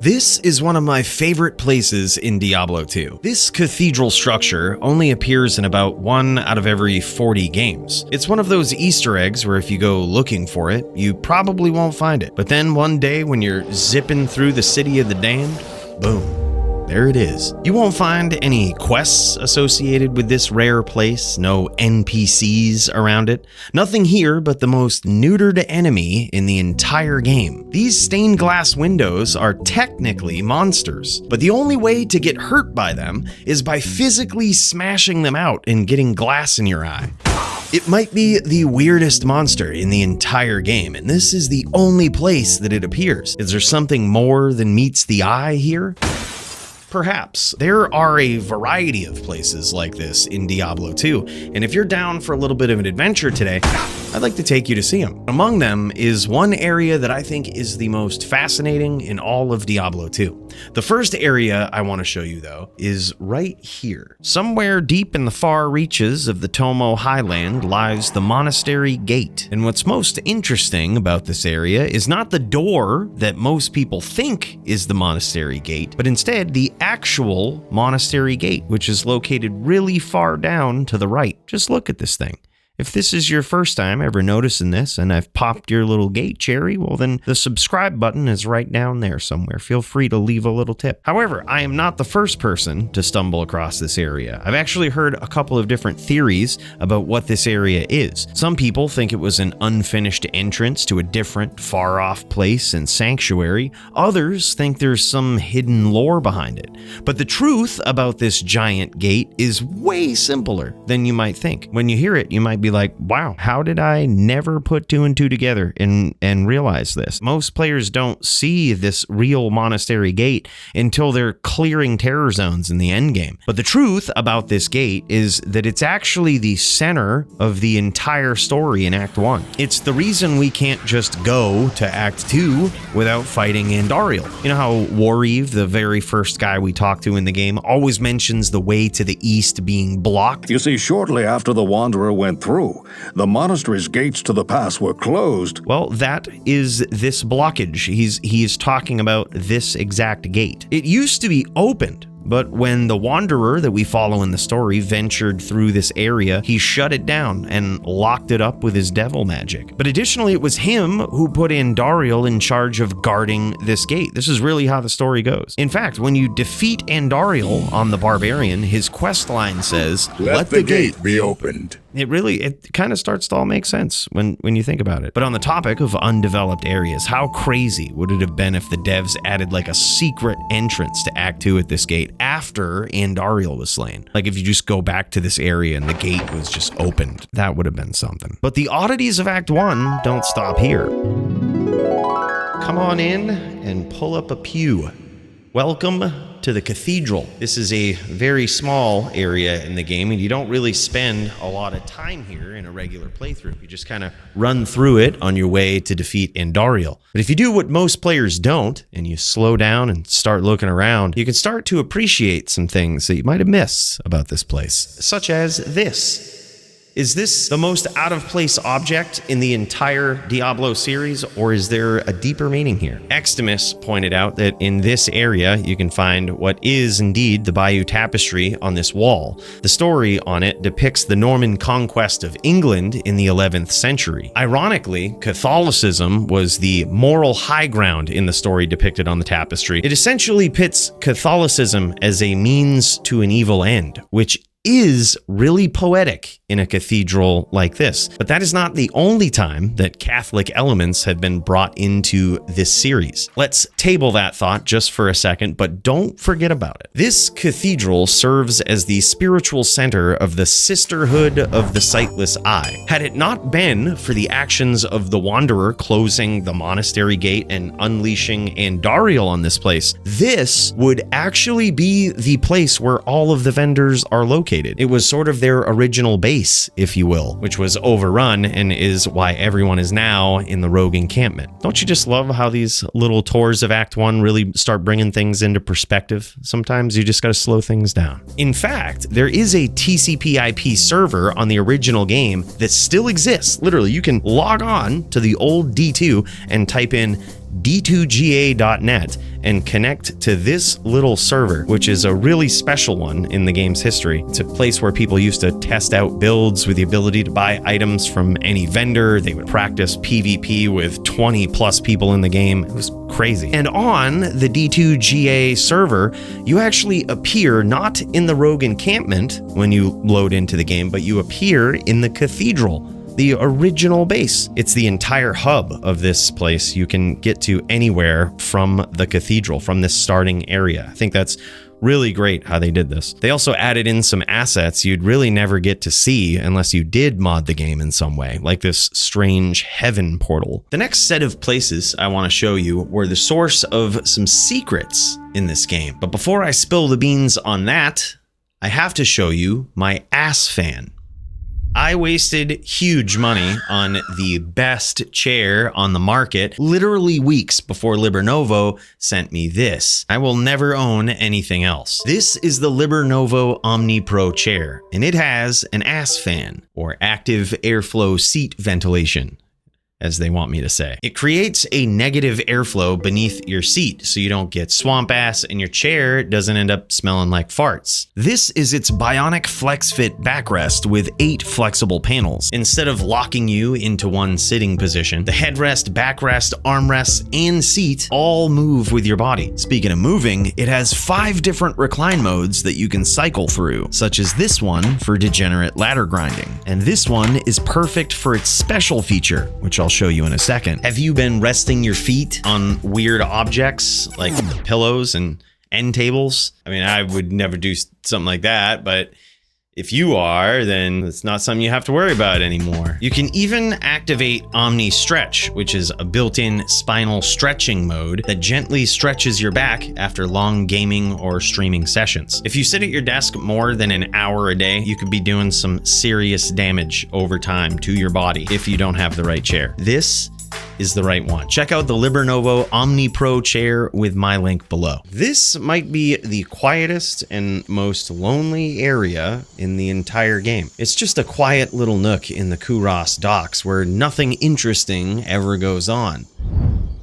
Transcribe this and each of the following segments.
This is one of my favorite places in Diablo 2. This cathedral structure only appears in about 1 out of every 40 games. It's one of those Easter eggs where if you go looking for it, you probably won't find it. But then one day when you're zipping through the city of the damned, boom. There it is. You won't find any quests associated with this rare place, no NPCs around it. Nothing here but the most neutered enemy in the entire game. These stained glass windows are technically monsters, but the only way to get hurt by them is by physically smashing them out and getting glass in your eye. It might be the weirdest monster in the entire game, and this is the only place that it appears. Is there something more than meets the eye here? Perhaps. There are a variety of places like this in Diablo 2, and if you're down for a little bit of an adventure today, I'd like to take you to see them. Among them is one area that I think is the most fascinating in all of Diablo 2. The first area I want to show you, though, is right here. Somewhere deep in the far reaches of the Tomo Highland lies the Monastery Gate. And what's most interesting about this area is not the door that most people think is the Monastery Gate, but instead the actual Monastery Gate, which is located really far down to the right. Just look at this thing. If this is your first time ever noticing this and I've popped your little gate cherry, well then the subscribe button is right down there somewhere. Feel free to leave a little tip. However, I am not the first person to stumble across this area. I've actually heard a couple of different theories about what this area is. Some people think it was an unfinished entrance to a different far off place and sanctuary. Others think there's some hidden lore behind it. But the truth about this giant gate is way simpler than you might think. When you hear it, you might be like, wow, how did I never put 2 and 2 together and realize this? Most players don't see this real monastery gate until they're clearing terror zones in the end game. But the truth about this gate is that it's actually the center of the entire story in Act 1. It's the reason we can't just go to Act 2 without fighting Andariel. You know how Wareve, the very first guy we talked to in the game, always mentions the way to the east being blocked? You see, shortly after the Wanderer went through, the monastery's gates to the pass were closed. Well, that is this blockage. He's talking about this exact gate. It used to be opened, but when the Wanderer that we follow in the story ventured through this area, he shut it down and locked it up with his devil magic. But additionally, it was him who put Andariel in charge of guarding this gate. This is really how the story goes. In fact, when you defeat Andariel on the Barbarian, his quest line says, Let the gate be opened. It kind of starts to all make sense when you think about it. But on the topic of undeveloped areas, how crazy would it have been if the devs added like a secret entrance to Act 2 at this gate after Andariel was slain? Like if you just go back to this area and the gate was just opened, that would have been something. But the oddities of Act 1 don't stop here. Come on in and pull up a pew. Welcome to the cathedral. This is a very small area in the game, and you don't really spend a lot of time here in a regular playthrough. You just kind of run through it on your way to defeat Andariel. But if you do what most players don't, and you slow down and start looking around, you can start to appreciate some things that you might have missed about this place, such as this. Is this the most out-of-place object in the entire Diablo series, or is there a deeper meaning here? Extimus pointed out that in this area, you can find what is indeed the Bayeux Tapestry on this wall. The story on it depicts the Norman conquest of England in the 11th century. Ironically, Catholicism was the moral high ground in the story depicted on the tapestry. It essentially pits Catholicism as a means to an evil end, which is really poetic in a cathedral like this. But that is not the only time that Catholic elements have been brought into this series. Let's table that thought just for a second, but don't forget about it. This cathedral serves as the spiritual center of the Sisterhood of the Sightless Eye. Had it not been for the actions of the Wanderer closing the monastery gate and unleashing Andariel on this place, this would actually be the place where all of the vendors are located. It was sort of their original base, if you will, which was overrun and is why everyone is now in the rogue encampment. Don't you just love how these little tours of Act 1 really start bringing things into perspective? Sometimes you just gotta slow things down. In fact, there is a TCP/IP server on the original game that still exists. Literally, you can log on to the old D2 and type in d2ga.net and connect to this little server, which is a really special one in the game's history. It's a place where people used to test out builds with the ability to buy items from any vendor. They would practice PvP with 20 plus people in the game. It was crazy. And on the D2GA server, you actually appear not in the rogue encampment when you load into the game, but you appear in the cathedral, the original base. It's the entire hub of this place. You can get to anywhere from the cathedral, from this starting area. I think that's really great how they did this. They also added in some assets you'd really never get to see unless you did mod the game in some way, like this strange heaven portal. The next set of places I want to show you were the source of some secrets in this game. But before I spill the beans on that, I have to show you my ass fan. I wasted huge money on the best chair on the market literally weeks before LiberNovo sent me this. I will never own anything else. This is the LiberNovo Omni Pro chair, and it has an ass fan, or active airflow seat ventilation, as they want me to say. It creates a negative airflow beneath your seat so you don't get swamp ass and your chair doesn't end up smelling like farts. This is its bionic flex fit backrest with 8 flexible panels. Instead of locking you into one sitting position, the headrest, backrest, armrests, and seat all move with your body. Speaking of moving, it has 5 different recline modes that you can cycle through, such as this one for degenerate ladder grinding. And this one is perfect for its special feature, which I'll show you in a second. Have you been resting your feet on weird objects like pillows and end tables? I mean, I would never do something like that, but if you are, then it's not something you have to worry about anymore. You can even activate Omni Stretch, which is a built-in spinal stretching mode that gently stretches your back after long gaming or streaming sessions. If you sit at your desk more than an hour a day, you could be doing some serious damage over time to your body if you don't have the right chair. This is the right one. Check out the LiberNovo Omni Pro chair with my link below. This might be the quietest and most lonely area in the entire game. It's just a quiet little nook in the Kuros docks where nothing interesting ever goes on.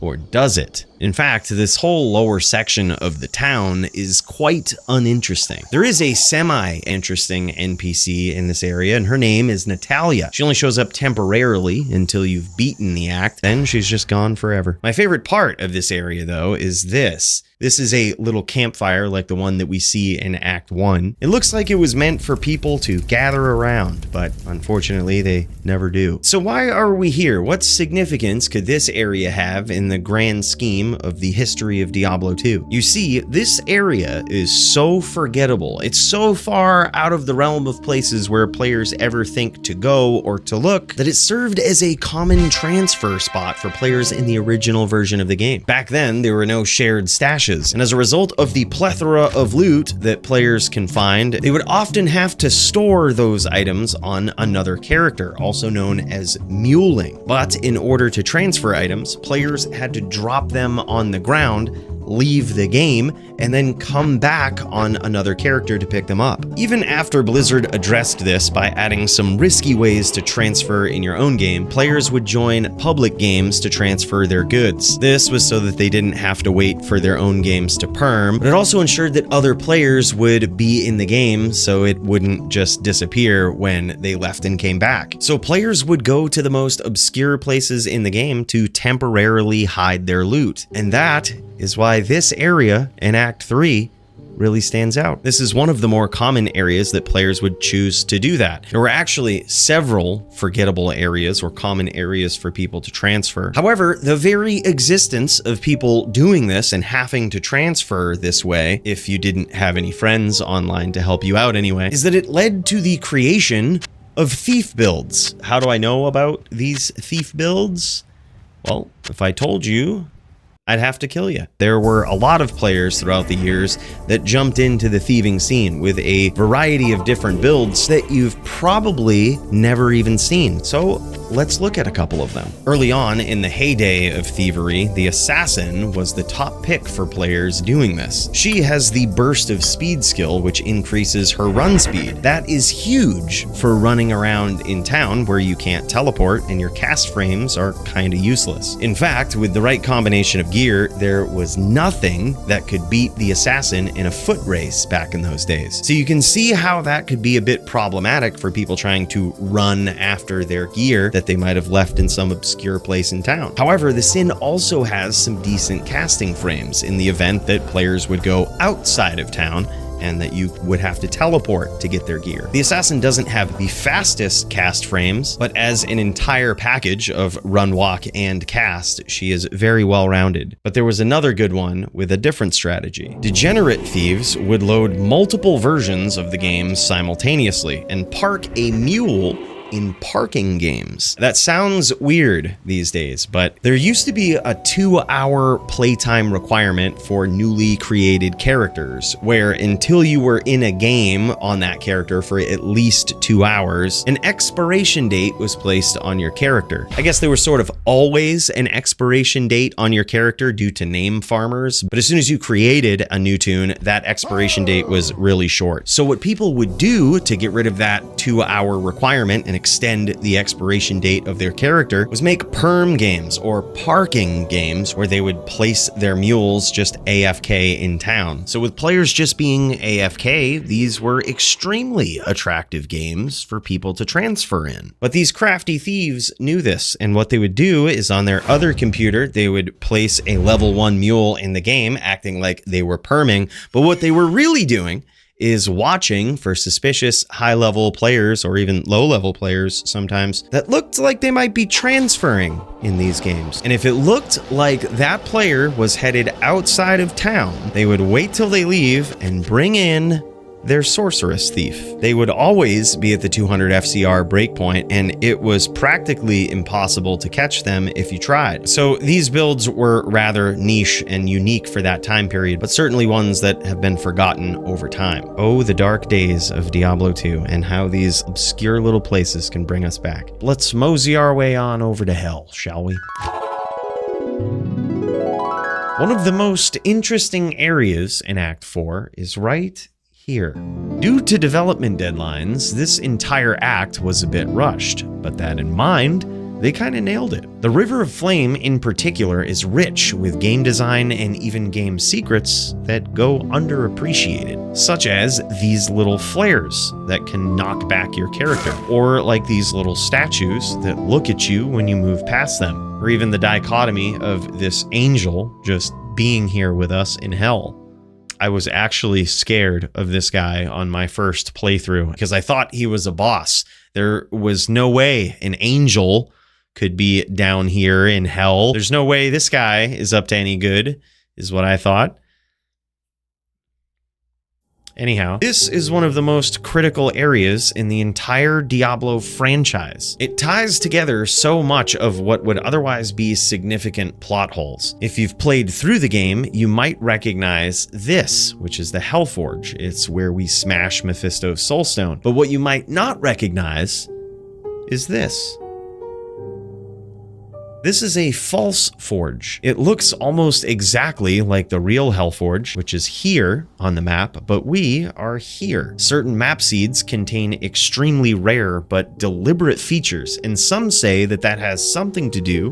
Or does it? In fact, this whole lower section of the town is quite uninteresting. There is a semi-interesting NPC in this area, and her name is Natalia. She only shows up temporarily until you've beaten the act, then she's just gone forever. My favorite part of this area, though, is this. This is a little campfire like the one that we see in Act 1. It looks like it was meant for people to gather around, but unfortunately they never do. So why are we here? What significance could this area have in the grand scheme of the history of Diablo 2? You see, this area is so forgettable. It's so far out of the realm of places where players ever think to go or to look that it served as a common transfer spot for players in the original version of the game. Back then, there were no shared stashes. And as a result of the plethora of loot that players can find, they would often have to store those items on another character, also known as muling. But in order to transfer items, players had to drop them on the ground, leave the game, and then come back on another character to pick them up. Even after Blizzard addressed this by adding some risky ways to transfer in your own game, players would join public games to transfer their goods. This was so that they didn't have to wait for their own games to perm, but it also ensured that other players would be in the game so it wouldn't just disappear when they left and came back. So players would go to the most obscure places in the game to temporarily hide their loot. And that is why this area in Act 3 really stands out. This is one of the more common areas that players would choose to do that. There were actually several forgettable areas or common areas for people to transfer. However, the very existence of people doing this and having to transfer this way, if you didn't have any friends online to help you out anyway, is that it led to the creation of thief builds. How do I know about these thief builds? Well, if I told you, I'd have to kill you. There were a lot of players throughout the years that jumped into the thieving scene with a variety of different builds that you've probably never even seen. So let's look at a couple of them. Early on in the heyday of thievery, the assassin was the top pick for players doing this. She has the burst of speed skill, which increases her run speed. That is huge for running around in town where you can't teleport and your cast frames are kinda useless. In fact, with the right combination of gear, there was nothing that could beat the assassin in a foot race back in those days. So you can see how that could be a bit problematic for people trying to run after their gear that they might have left in some obscure place in town. However, the Sin also has some decent casting frames in the event that players would go outside of town and that you would have to teleport to get their gear. The Assassin doesn't have the fastest cast frames, but as an entire package of run, walk, and cast, she is very well rounded. But there was another good one with a different strategy. Degenerate thieves would load multiple versions of the game simultaneously and park a mule in parking games. That sounds weird these days, but there used to be a 2-hour playtime requirement for newly created characters, where until you were in a game on that character for at least 2 hours, an expiration date was placed on your character. I guess there was sort of always an expiration date on your character due to name farmers, but as soon as you created a new toon, that expiration date was really short. So what people would do to get rid of that 2-hour requirement and extend the expiration date of their character was make perm games or parking games where they would place their mules just AFK in town. So with players just being AFK, these were extremely attractive games for people to transfer in. But these crafty thieves knew this, and what they would do is on their other computer, they would place a level 1 mule in the game, acting like they were perming, but what they were really doing is watching for suspicious high-level players or even low-level players sometimes that looked like they might be transferring in these games. And if it looked like that player was headed outside of town, they would wait till they leave and bring in their sorceress thief. They would always be at the 200 FCR breakpoint, and it was practically impossible to catch them if you tried. So these builds were rather niche and unique for that time period, but certainly ones that have been forgotten over time. Oh, the dark days of Diablo 2 and how these obscure little places can bring us back. Let's mosey our way on over to hell, shall we? One of the most interesting areas in Act 4 is right here. Due to development deadlines, this entire act was a bit rushed, but that in mind, they kind of nailed it. The River of Flame in particular is rich with game design and even game secrets that go underappreciated, such as these little flares that can knock back your character, or like these little statues that look at you when you move past them, or even the dichotomy of this angel just being here with us in hell. I was actually scared of this guy on my first playthrough because I thought he was a boss. There was no way an angel could be down here in hell. There's no way this guy is up to any good, is what I thought. Anyhow, this is one of the most critical areas in the entire Diablo franchise. It ties together so much of what would otherwise be significant plot holes. If you've played through the game, you might recognize this, which is the Hellforge. It's where we smash Mephisto's Soulstone. But what you might not recognize is this. This is a false forge. It looks almost exactly like the real Hellforge, which is here on the map, but we are here. Certain map seeds contain extremely rare but deliberate features, and some say that that has something to do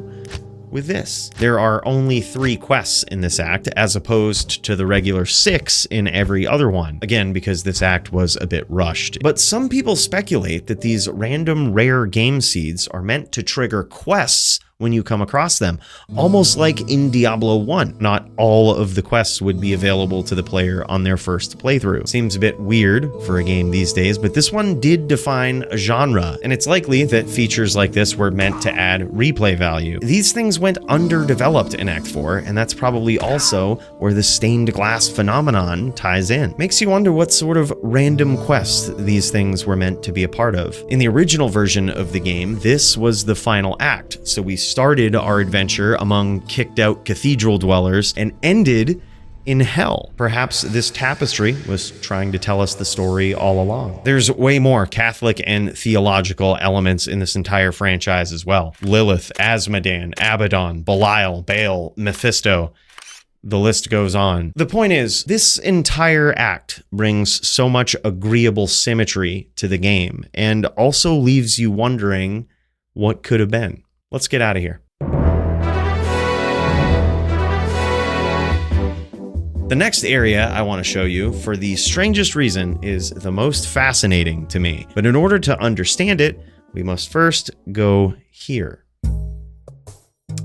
with this. There are only 3 quests in this act, as opposed to the regular 6 in every other one. Again, because this act was a bit rushed. But some people speculate that these random rare game seeds are meant to trigger quests when you come across them, almost like in Diablo 1. Not all of the quests would be available to the player on their first playthrough. Seems a bit weird for a game these days, but this one did define a genre, and it's likely that features like this were meant to add replay value. These things went underdeveloped in Act 4, and that's probably also where the stained glass phenomenon ties in. Makes you wonder what sort of random quests these things were meant to be a part of. In the original version of the game, this was the final act, so we started our adventure among kicked out cathedral dwellers and ended in hell? Perhaps this tapestry was trying to tell us the story all along. There's way more Catholic and theological elements in this entire franchise as well. Lilith, Asmodan, Abaddon, Belial, Baal, Mephisto. The list goes on. The point is, this entire act brings so much agreeable symmetry to the game and also leaves you wondering what could have been. Let's get out of here. The next area I want to show you, for the strangest reason, is the most fascinating to me. But in order to understand it, we must first go here.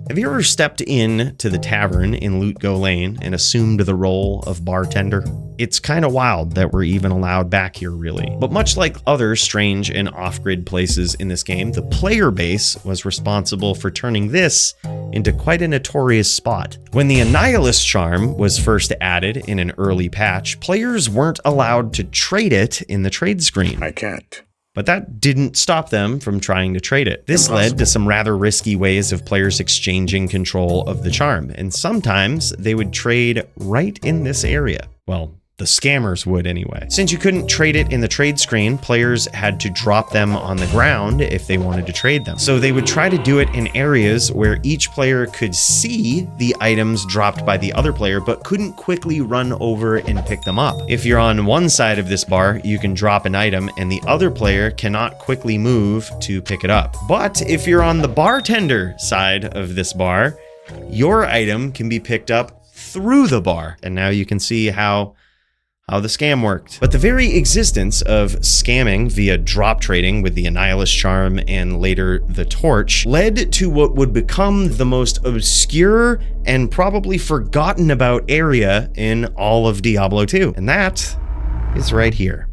Have you ever stepped in to the tavern in Loot Go Lane and assumed the role of bartender? It's kind of wild that we're even allowed back here, really. But much like other strange and off-grid places in this game, the player base was responsible for turning this into quite a notorious spot. When the Annihilist charm was first added in an early patch, players weren't allowed to trade it in the trade screen. I can't. But that didn't stop them from trying to trade it. This led to some rather risky ways of players exchanging control of the charm, and sometimes they would trade right in this area. Well, the scammers would anyway. Since you couldn't trade it in the trade screen, players had to drop them on the ground if they wanted to trade them. So they would try to do it in areas where each player could see the items dropped by the other player, but couldn't quickly run over and pick them up. If you're on one side of this bar, you can drop an item and the other player cannot quickly move to pick it up. But if you're on the bartender side of this bar, your item can be picked up through the bar. And now you can see how the scam worked. But the very existence of scamming via drop trading with the Annihilist charm and later the torch led to what would become the most obscure and probably forgotten about area in all of Diablo 2. And that is right here.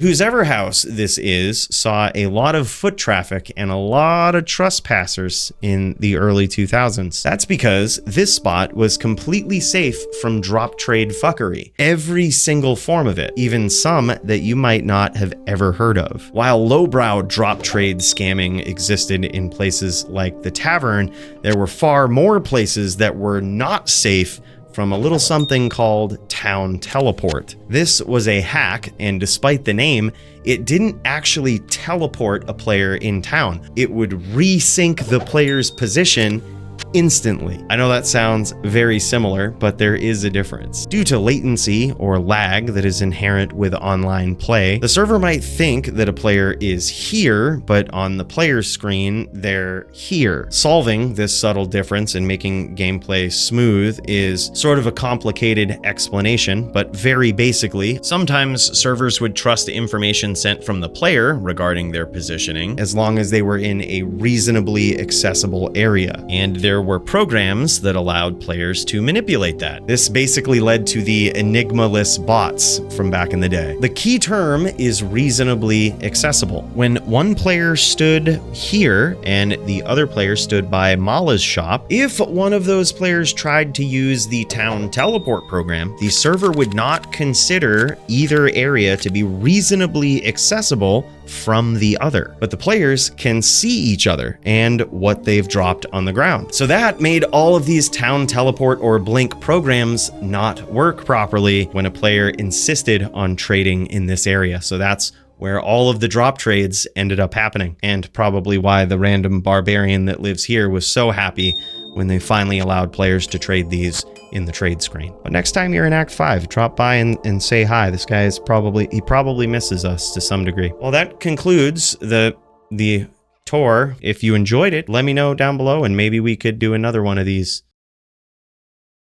Whosever house this is saw a lot of foot traffic and a lot of trespassers in the early 2000s. That's because this spot was completely safe from drop trade fuckery. Every single form of it, even some that you might not have ever heard of. While lowbrow drop trade scamming existed in places like the tavern, there were far more places that were not safe from a little something called Town Teleport. This was a hack, and despite the name, it didn't actually teleport a player in town. It would resync the player's position instantly. I know that sounds very similar, but there is a difference. Due to latency or lag that is inherent with online play, the server might think that a player is here, but on the player's screen, they're here. Solving this subtle difference and making gameplay smooth is sort of a complicated explanation, but very basically, sometimes servers would trust information sent from the player regarding their positioning, as long as they were in a reasonably accessible area, and there were programs that allowed players to manipulate that. This basically led to the enigma-less bots from back in the day. The key term is reasonably accessible. When one player stood here and the other player stood by Mala's shop, if one of those players tried to use the Town Teleport program, the server would not consider either area to be reasonably accessible from the other. But the players can see each other and what they've dropped on the ground. So that made all of these Town Teleport or Blink programs not work properly when a player insisted on trading in this area. So that's where all of the drop trades ended up happening, and probably why the random barbarian that lives here was so happy when they finally allowed players to trade these in the trade screen. But next time you're in Act 5, drop by and say hi. This guy is probably misses us to some degree. Well, that concludes the tour. If you enjoyed it, let me know down below and maybe we could do another one of these